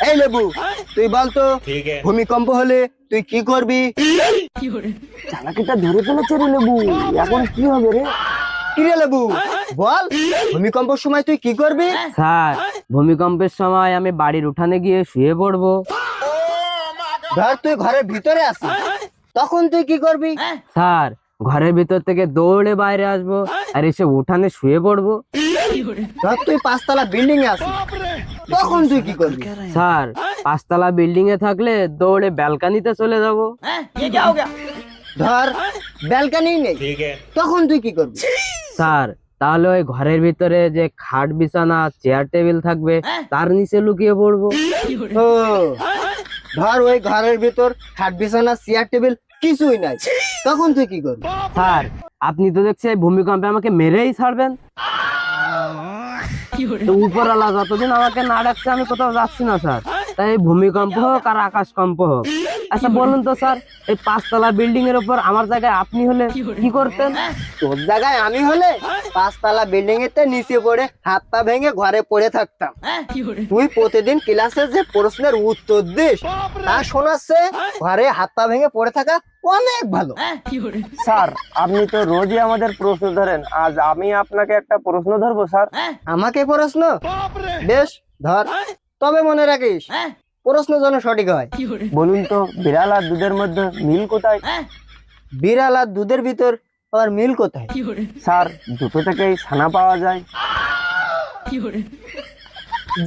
এই লেবু, তুই বলতো ভূমিকম্প হলে তুই কি করবি? চালাকিটা ধরে ফেলেছে রে লেবু, এখন কি হবে রে? কি রে লেবু, বল ভূমিকম্পের সময় তুই কি করবি? স্যার, ভূমিকম্পের সময় আমি বাড়ির উঠানে গিয়ে শুয়ে পড়বো। ধর তুই ঘরের ভিতরে আছিস, তখন তুই কি করবি? স্যার, ঘরের ভিতর থেকে দৌড়ে বাইরে আসবো আর এসে উঠানে শুয়ে পড়বো। ধর তুই 5 তলা বিল্ডিং এ আছিস, তখন তুই কি করবি? স্যার, 5 তলা বিল্ডিং এ থাকলে দৌড়ে ব্যালকানিতে চলে যাবো। ধর ব্যালকনি নেই, তখন তুই কি করবি? স্যার, তাহলে ওই ঘরের ভিতরে যে খাট বিছানা চেয়ার টেবিল থাকবে তার নিচে লুকিয়ে পড়বো। ও, ধর ওই ঘরের ভিতর খাট বিছানা চেয়ার টেবিল কিছুই নাই, তখন তুই কি করবি? স্যার, আপনি তো দেখছি এই ভূমিকম্পে আমাকে মেরেই ছাড়বেন। তো উপরওয়ালা যতদিন আমাকে না ডাকছে আমি কোথাও যাচ্ছি না স্যার, তাই ভূমিকম্প হোক আর আকাশকম্প হোক। আচ্ছা বলুন তো স্যার, এই 5 তলা বিল্ডিং এর উপর আমার জায়গায় আপনি হলে কি করতেন? তোর জায়গায় আমি হলে 5 তলা বিল্ডিং এতে নিচে পড়ে হাত পা ভেঙে ঘরে পড়ে থাকতাম। তুই প্রতিদিন ক্লাসে যে প্রশ্নের উত্তর দিস তা শোনাচ্ছে, ঘরে হাত পা ভেঙে পড়ে থাকা অনেক ভালো। স্যার, আপনি তো রোজই আমাদের প্রশ্ন ধরেন, আজ আমি আপনাকে একটা প্রশ্ন ধরবো স্যার। আমাকে প্রশ্ন? বেশ, ধর, তবে মনে রাখিস প্রশ্ন যেন সঠিক হয়। বলুন তো, বিড়াল আর দুধের মধ্যে মিল কোথায়? বিড়াল আর দুধের ভিতর আবার মিল কোথায়? স্যার, দুটো থেকেই ছানা পাওয়া যায়।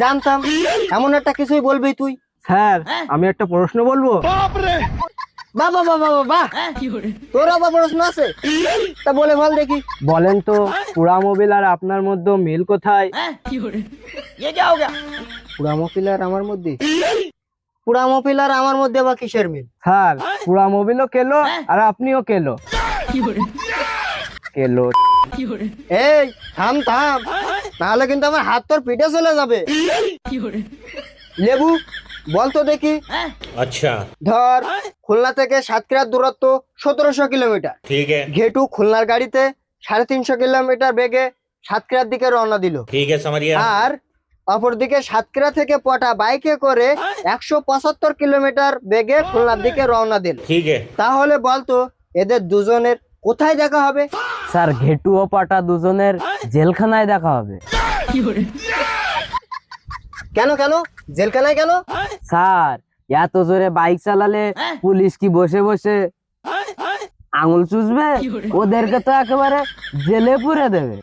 জানতাম এমন একটা কিছুই বলবি তুই। স্যার, আমি একটা প্রশ্ন বলবো? বাবা বাবা বাবা, তোর আবার প্রশ্ন আছে? তা বলে বল দেখি। বলেন তো, পুরা মোবিল আর আপনার মধ্যে মিল কোথায়? পুরা মফিল আর আমার মধ্যে, পুরা মফিল আর আমার মধ্যে আবার কিসের মিল? স্যার, পুরা মোবিলও কেলো আর আপনিও কেলো। কেলো। এই থাম থাম, তাহলে কিন্তু আমার হাত তোর পিঠে চলে যাবে। লেবু, বলতো দেখি। अच्छा ধর খুলনা থেকে সাতক্ষীরার দূরত্ব 1700 কিলোমিটার। ঘেটু খুলনার গাড়িতে 350 কিলোমিটার বেগে সাতক্ষীরার দিকে রওনা দিল। ठीक है समझिए। আর অপরদিকে সাতক্ষীরা থেকে পটা বাইকে করে 175 কিলোমিটার বেগে খুলনার দিকে রওনা দিল। ठीक है তাহলে বলতো এদের দুজনের কোথায় দেখা হবে? স্যার, ঘেটু ও পাটা দুজনের জেলখানায় দেখা হবে। কেন কেন জেলখানায় কেন? স্যার, এত জোরে বাইক চালালে পুলিশ কি বসে বসে আঙুল চুষবে? ওদেরকে তো একেবারে জেলে পুরে দেবে।